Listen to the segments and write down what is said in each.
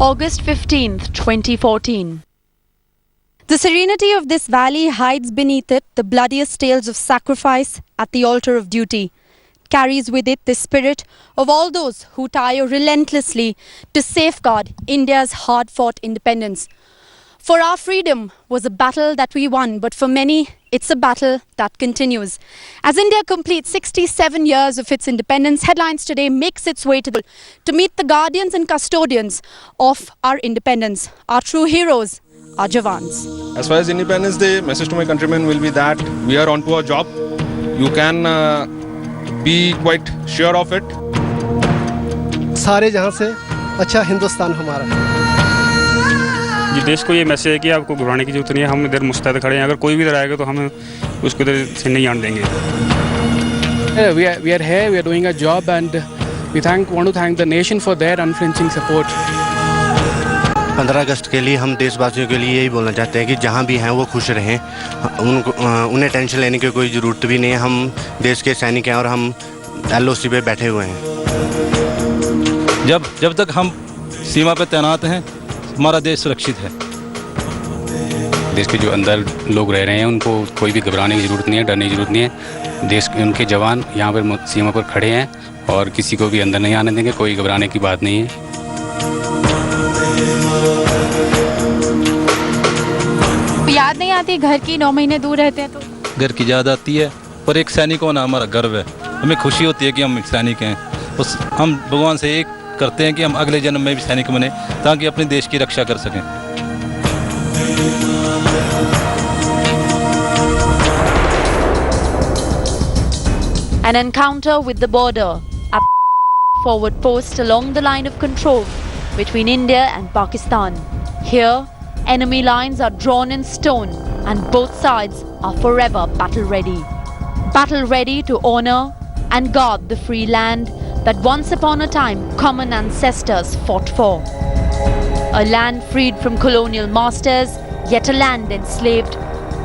August 15th, 2014. The serenity of this valley hides beneath it the bloodiest tales of sacrifice at the altar of duty. It carries with it the spirit of all those who tire relentlessly to safeguard India's hard-fought independence. For our freedom was a battle that we won, but for many, it's a battle that continues. As India completes 67 years of its independence, Headlines Today makes its way to meet the guardians and custodians of our independence, our true heroes, our Jawans. As far as Independence Day, message to my countrymen will be that we are onto our job. You can be quite sure of it. सारे जहां से अच्छा हिंदुस्तान हमारा है। ये देश को ये मैसेज है कि आपको घबराने की जरूरत नहीं है, हम इधर मुस्तैद खड़े हैं, अगर कोई भी इधर आएगा तो हम उसको इधर से नहीं आने देंगे। We are here, we are doing a job and we want to thank the nation for their unflinching support. 15 अगस्त के लिए हम देशवासियों के लिए यही बोलना चाहते हैं कि जहाँ भी हैं वो खुश रहें, उन्हें टेंशन लेने की कोई ज़रूरत भी नहीं है। हम देश के सैनिक हैं और हम LoC पे बैठे हुए हैं। जब तक हम सीमा पर तैनात हैं, हमारा देश सुरक्षित है। देश के जो अंदर लोग रह रहे हैं उनको कोई भी घबराने की ज़रूरत नहीं है, डरने की ज़रूरत नहीं है। देश के उनके जवान यहाँ पर सीमा पर खड़े हैं और किसी को भी अंदर नहीं आने देंगे, कोई घबराने की बात नहीं है। याद नहीं आती घर की, 9 महीने दूर रहते हैं तो घर की याद आती है, पर एक सैनिक होना हमारा गर्व है। हमें खुशी होती है कि हम सैनिक हैं। उस हम भगवान से एक करते हैं कि हम अगले जन्म में भी सैनिक बने ताकि अपने देश की रक्षा कर सकें। An encounter with the border, a forward post along the line of control between India and Pakistan. Here, enemy lines are drawn in stone and both sides are forever battle ready. Battle ready to honor and guard the free land that once upon a time common ancestors fought for. A land freed from colonial masters, yet a land enslaved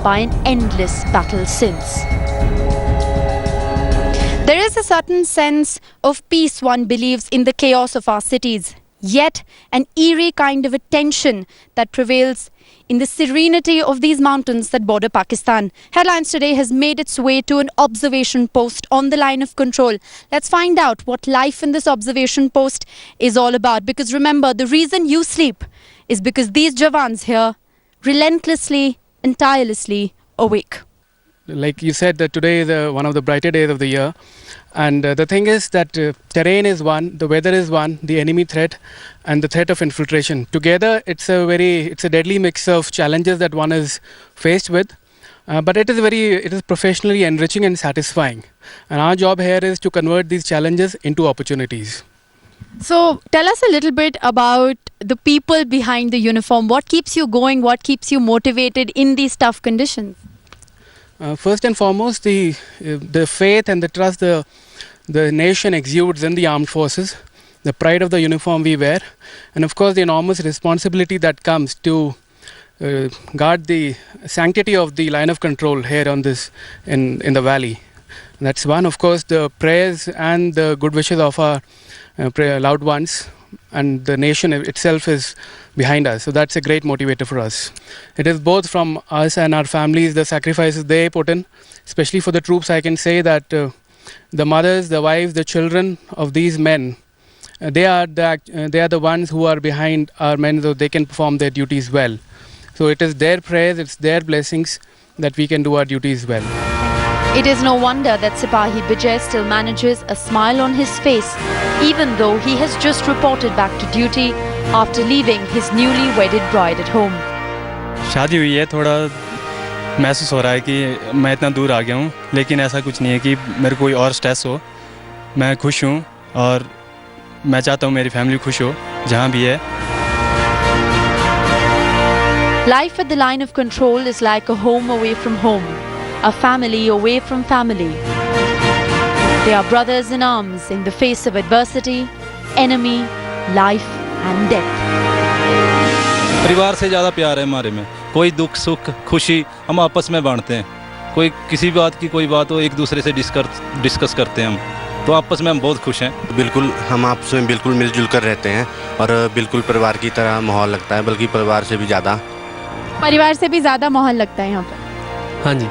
by an endless battle since. There is a certain sense of peace one believes in the chaos of our cities, yet an eerie kind of a tension that prevails in the serenity of these mountains that border Pakistan. Headlines Today has made its way to an observation post on the line of control. Let's find out what life in this observation post is all about. Because remember, the reason you sleep is because these Jawans here relentlessly and tirelessly awake. Like you said, that today is one of the brighter days of the year. And the thing is that terrain is one, the weather is one, the enemy threat and the threat of infiltration. Together, it's a deadly mix of challenges that one is faced with. But it is professionally enriching and satisfying. And our job here is to convert these challenges into opportunities. So tell us a little bit about the people behind the uniform. What keeps you going? What keeps you motivated in these tough conditions? First and foremost, the faith and the trust the nation exudes in the armed forces, the pride of the uniform we wear, and of course the enormous responsibility that comes to guard the sanctity of the line of control here on this in the valley. And that's one. Of course, the prayers and the good wishes of our loved ones and the nation itself is behind us. So that's a great motivator for us. It is both from us and our families, the sacrifices they put in, especially for the troops. I can say that the mothers, the wives, the children of these men, they are the ones who are behind our men so they can perform their duties well. So it is their prayers, it's their blessings that we can do our duties well. It is no wonder that Sipahi Bijay still manages a smile on his face, even though he has just reported back to duty after leaving his newly wedded bride at home. शादी हुई है, थोड़ा महसूस हो रहा है कि मैं इतना दूर आ गया हूँ, लेकिन ऐसा कुछ नहीं है कि मेरे कोई और स्ट्रेस हो। मैं खुश हूँ और मैं चाहता हूँ मेरी फैमिली खुश हो जहाँ भी है। Life at the line of control is like a home away from home, a family away from family. They are brothers in arms in the face of adversity, enemy, life and death. परिवार से ज़्यादा प्यार है हमारे में। कोई दुख सुख खुशी हम आपस में बांटते हैं। कोई किसी बात की कोई बात हो एक दूसरे से डिस्कस करते हैं हम। तो आपस में हम बहुत खुश हैं। बिल्कुल हम आपस में बिल्कुल मिलजुल कर रहते हैं और बिल्कुल परिवार की तरह माहौल लगता है, बल्कि परिवार से भी ज़्यादा। परिवार से भी ज़्यादा माहौल लगता है यहाँ पर। हाँ जी,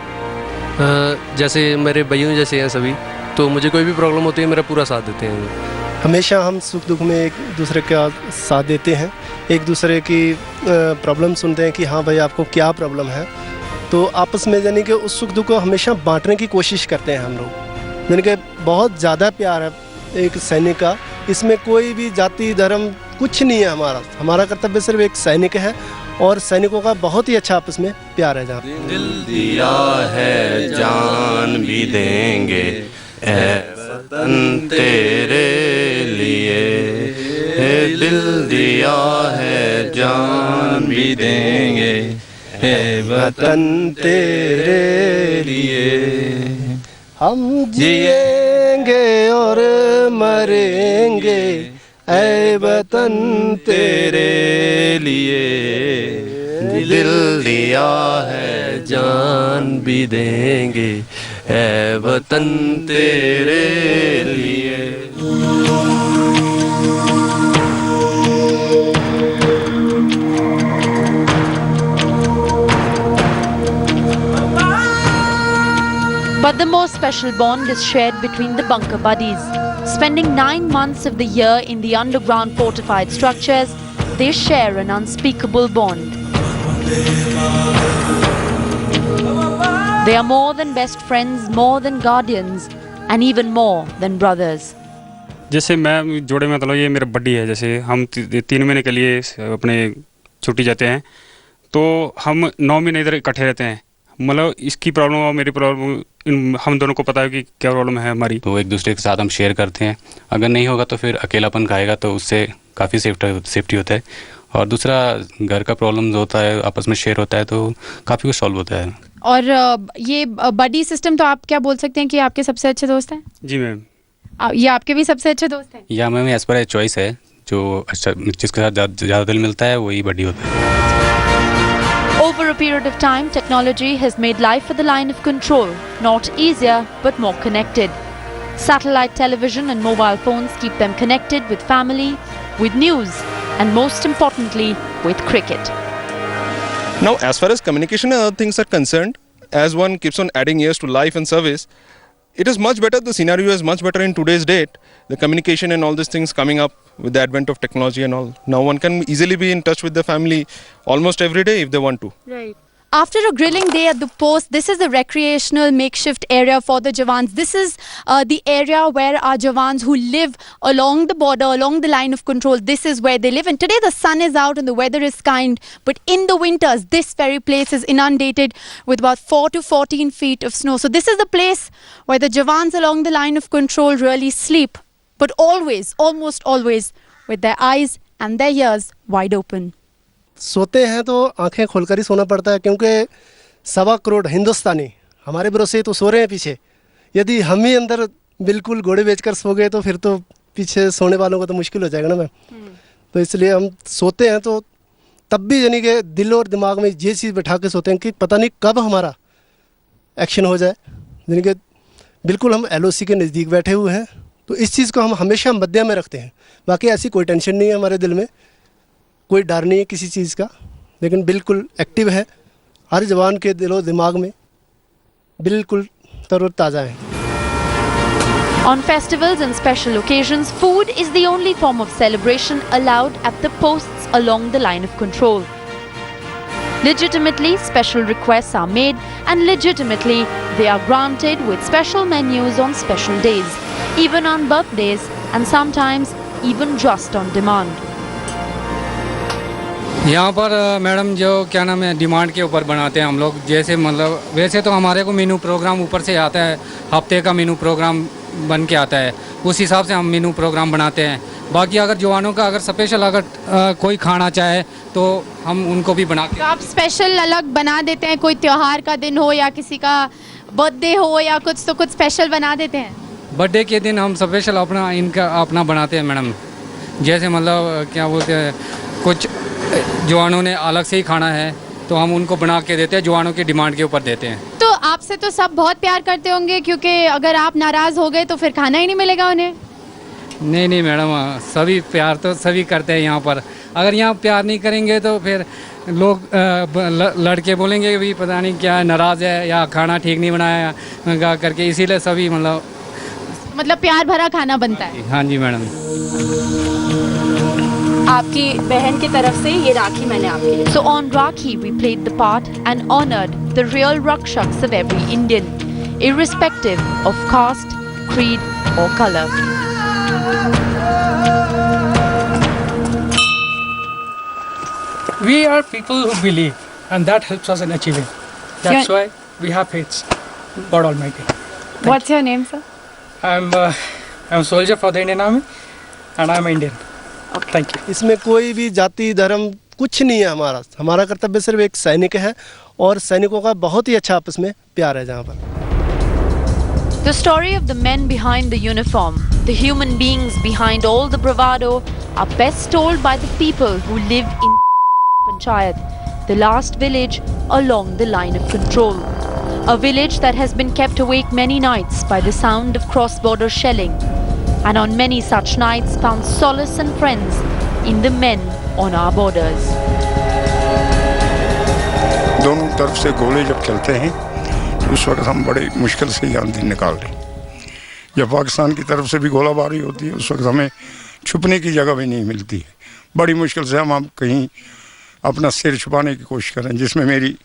जैसे मेरे भाइयों जैसे हैं सभी, तो मुझे कोई भी प्रॉब्लम होती है मेरा पूरा साथ देते हैं। हमेशा हम सुख दुख में एक दूसरे का साथ देते हैं, एक दूसरे की प्रॉब्लम सुनते हैं कि हाँ भाई आपको क्या प्रॉब्लम है, तो आपस में यानी कि उस सुख दुख को हमेशा बांटने की कोशिश करते हैं हम लोग। यानी कि बहुत ज़्यादा प्यार है एक सैनिक का, इसमें कोई भी जाति धर्म कुछ नहीं है। हमारा कर्तव्य सिर्फ एक सैनिक है और सैनिकों का बहुत ही अच्छा आपस में प्यार है। जहाँ दिल दिया है जान भी देंगे ऐ वतन तेरे लिए, दिल दिया है जान भी देंगे ऐ वतन तेरे लिए। हम जिएंगे और मरेंगे ऐ वतन तेरे लिए, दिल दिया है जान भी देंगे ऐ वतन तेरे लिए। But the most special bond is shared between the bunker buddies. Spending 9 months of the year in the underground fortified structures, they share an unspeakable bond. They are more than best friends, more than guardians, and even more than brothers. जैसे मैं जोड़े में मतलब ये मेरा बड्डी है, जैसे हम 3 महीने के लिए अपने छुट्टी जाते हैं, तो हम 9 महीने इधर इकट्ठे रहते हैं। मतलब इसकी प्रॉब्लम और मेरी प्रॉब्लम हम दोनों को पता है कि क्या प्रॉब्लम है हमारी, तो एक दूसरे के साथ हम शेयर करते हैं। अगर नहीं होगा तो फिर अकेलापन खाएगा, तो उससे काफ़ी सेफ्टी होता है। और दूसरा घर का प्रॉब्लम जो होता है आपस में शेयर होता है, तो काफ़ी कुछ सॉल्व होता है। और ये बडी सिस्टम, तो आप क्या बोल सकते हैं कि आपके सबसे अच्छे दोस्त हैं? जी मैम। ये आपके भी सबसे अच्छे दोस्त हैं? या मैम एज पर चॉइस है, जो अच्छा जिसके साथ ज़्यादा दिल मिलता है वही बड़ी होता है। Over a period of time, technology has made life at the line of control not easier but more connected. Satellite television and mobile phones keep them connected with family, with news, and most importantly, with cricket. Now, as far as communication and other things are concerned, as one keeps on adding years to life and service, it is much better. The scenario is much better in today's date. The communication and all these things coming up with the advent of technology and all. Now one can easily be in touch with the family almost every day if they want to. Right. After a grilling day at the post, this is the recreational makeshift area for the Jawans. This is the area where our Jawans who live along the border, along the line of control, this is where they live. And today the sun is out and the weather is kind. But in the winters, this very place is inundated with about 4 to 14 feet of snow. So this is the place where the Jawans along the line of control really sleep. But always, almost always, with their eyes and their ears wide open. सोते हैं तो आंखें खोलकर ही सोना पड़ता है, क्योंकि 1.25 करोड़ हिंदुस्तानी हमारे भरोसे तो सो रहे हैं पीछे। यदि हम ही अंदर बिल्कुल घोड़े बेचकर सो गए तो फिर तो पीछे सोने वालों को तो मुश्किल हो जाएगा ना मैम। तो इसलिए हम सोते हैं तो तब भी यानी कि दिल और दिमाग में ये चीज़ बैठा के सोते हैं कि पता नहीं कब हमारा एक्शन हो जाए। यानी कि बिल्कुल हम LoC के नज़दीक बैठे हुए हैं, तो इस चीज़ को हम हमेशा मध्य में रखते हैं। बाकी ऐसी कोई टेंशन नहीं है हमारे दिल में, कोई डर नहीं है किसी चीज़ का, लेकिन बिल्कुल एक्टिव है। हर जवान के दिलो दिमाग में बिल्कुल तरोताज़ा है। On festivals and special occasions, food is the only form of celebration allowed at the posts along the line of control. Legitimately, special requests are made, and legitimately, they are granted with special menus on special days, even on birthdays, and sometimes even just on demand. यहाँ पर madam जो क्या नाम है demand के ऊपर बनाते हैं हम लोग। जैसे मतलब वैसे तो हमारे को मेनू प्रोग्राम ऊपर से आता है, हफ्ते का मेनू प्रोग्राम बन के आता है, उस हिसाब से हम मेनू प्रोग्राम बनाते हैं। बाकी अगर जवानों का अगर स्पेशल अगर कोई खाना चाहे तो हम उनको भी बना के। तो आप स्पेशल अलग बना देते हैं, कोई त्योहार का दिन हो या किसी का बर्थडे हो या कुछ, तो कुछ स्पेशल बना देते हैं? बर्थडे के दिन हम स्पेशल अपना बनाते हैं मैडम। जैसे मतलब क्या बोलते हैं, कुछ जवानों ने अलग से ही खाना है, तो हम उनको बना के देते हैं, जवानों की डिमांड के ऊपर देते हैं। तो आपसे तो सब बहुत प्यार करते होंगे, क्योंकि अगर आप नाराज़ हो गए तो फिर खाना ही नहीं मिलेगा उन्हें। नहीं मैडम, सभी प्यार तो सभी करते हैं यहाँ पर। अगर यहाँ प्यार नहीं करेंगे तो फिर लोग लड़के बोलेंगे कि भी पता नहीं क्या नाराज़ है या खाना ठीक नहीं बनाया करके, इसीलिए सभी मतलब प्यार भरा खाना बनता है। हाँ जी मैडम। आपकी बहन की तरफ से ये राखी मैंने आपके लिए। So on Rakhi we played the part and honored the real rakshaks of every Indian, irrespective of caste, creed or color. We are people who believe, and that helps us in achieving. That's why we have faith, God Almighty. What's your name, sir? I'm a soldier for the Indian Army, and I'm Indian. Okay. Thank you. इसमें कोई भी जाति धर्म कुछ नहीं है हमारा कर्तव्य सिर्फ एक सैनिक है, और सैनिकों का बहुत ही अच्छा आपस में प्यार है जहाँ पर। The story of the men behind the uniform, the human beings behind all the bravado, are best told by the people who live in the Panchayat, the last village along the line of control. A village that has been kept awake many nights by the sound of cross-border shelling, and on many such nights found solace and friends in the men on our borders. दोनों तरफ से गोले जब चलते हैं उस वक्त हम बड़े मुश्किल से जान दिन निकाल लें। जब पाकिस्तान की तरफ से भी गोलाबारी होती है उस वक्त हमें छुपने की जगह भी नहीं मिलती है। बड़ी मुश्किल से हम कहीं अपना सिर छुपाने की कोशिश करें, जिसमें मेरी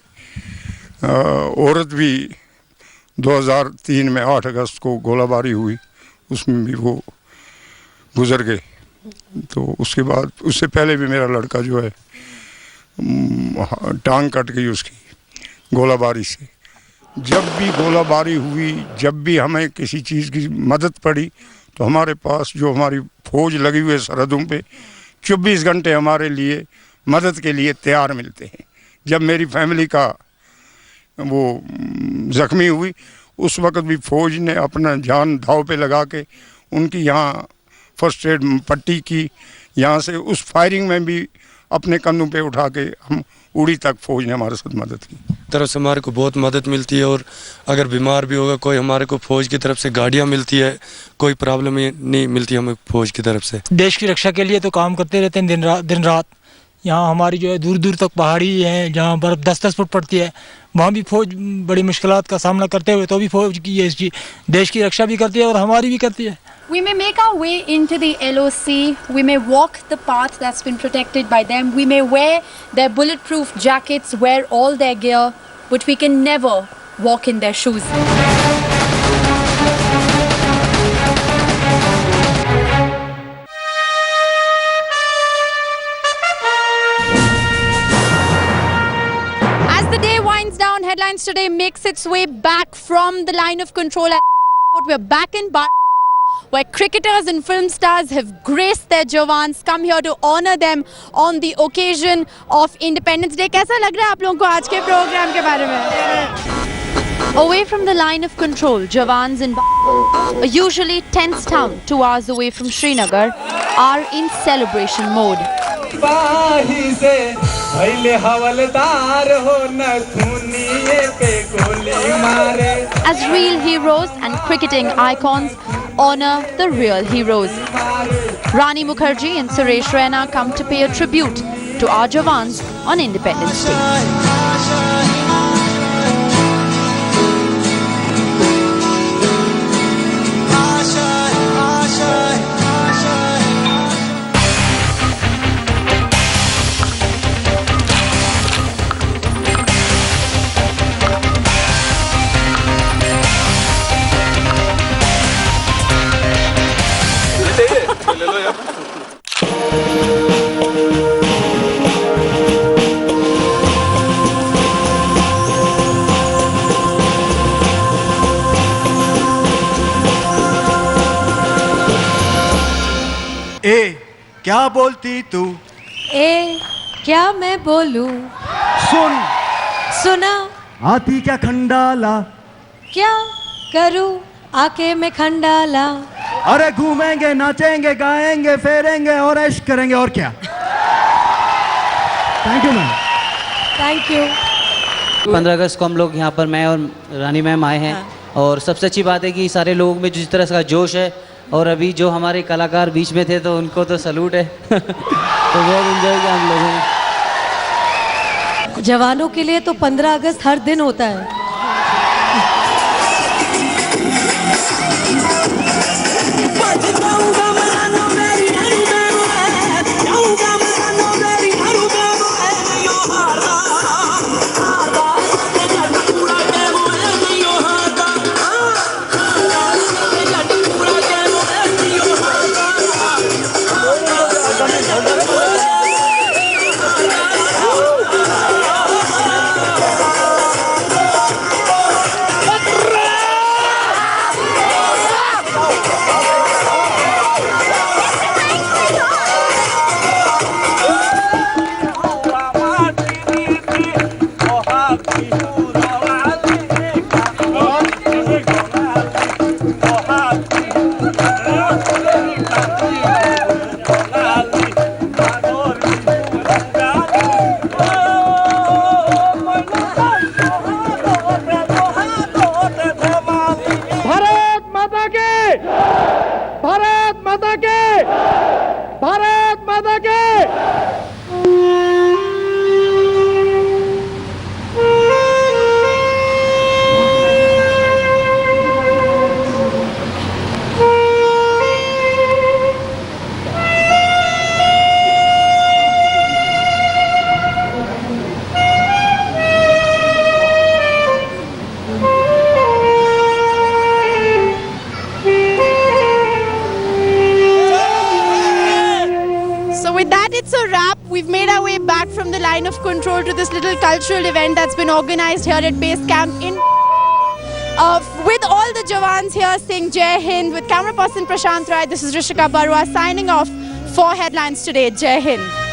औरत भी 2003 में 8 अगस्त को गोलाबारी हुई, उसमें भी वो गुज़र गए। तो उसके बाद उससे पहले भी मेरा लड़का जो है टांग कट गई उसकी गोलाबारी से। जब भी गोलाबारी हुई, जब भी हमें किसी चीज़ की मदद पड़ी, तो हमारे पास जो हमारी फ़ौज लगी हुई है सरहदों पे 24 घंटे हमारे लिए मदद के लिए तैयार मिलते हैं। जब मेरी फैमिली का वो ज़ख्मी हुई उस वक्त भी फ़ौज ने अपना जान दाव पे लगा के उनकी यहाँ फर्स्ट एड पट्टी की, यहाँ से उस फायरिंग में भी अपने कंधों पे उठा के हम उड़ी तक फ़ौज ने हमारे साथ मदद की। तरफ से हमारे को बहुत मदद मिलती है, और अगर बीमार भी होगा कोई हमारे को फ़ौज की तरफ से गाड़ियाँ मिलती है, कोई प्रॉब्लम नहीं मिलती हमें फ़ौज की तरफ से। देश की रक्षा के लिए तो काम करते रहते हैं दिन रात। यहाँ हमारी जो है दूर दूर तक पहाड़ी है जहाँ बर्फ़ 10-10 फुट पड़ती है, वहाँ भी फ़ौज बड़ी मुश्किलात का सामना करते हुए तो भी फ़ौज की ये देश की रक्षा भी करती है और हमारी भी करती है। We may make our way into the LoC, we may walk the path that's been protected by them, we may wear their bulletproof jackets, wear all their gear, but we can never walk in their shoes. As the day winds down, Headlines Today makes its way back from the line of control at we're back in Bar, where cricketers and film stars have graced their jawans, come here to honor them on the occasion of Independence Day. कैसा लग रहा है आप लोगों को आज के programme के बारे में? Away from the line of control, jawans in a usually tense town 2 hours away from Srinagar are in celebration mode. As real heroes and cricketing icons honor the real heroes. Rani Mukherjee and Suresh Raina come to pay a tribute to our jawans on Independence Day. ए क्या बोलती तू? ए क्या मैं बोलूं? सुन सुना आती क्या खंडाला? क्या करूं आके मैं खंडाला? अरे घूमेंगे नाचेंगे गाएंगे फेरेंगे और ऐश करेंगे और क्या। Thank you ma'am. Thank you. 15 अगस्त को हम लोग यहाँ पर मैं और रानी मैम आए हैं और सबसे अच्छी बात है कि सारे लोगों में जिस तरह का जोश है और अभी जो हमारे कलाकार बीच में थे तो उनको तो सलूट है तो बहुत एंजॉय किया हम लोगों ने। जवानों के लिए तो 15 अगस्त हर दिन होता है। भारत माता के। It's a wrap. We've made our way back from the line of control to this little cultural event that's been organized here at base camp in with all the Jawans here saying Jai Hind. With camera person Prashant Rai, this is Rishika Barua signing off for Headlines Today. Jai Hind.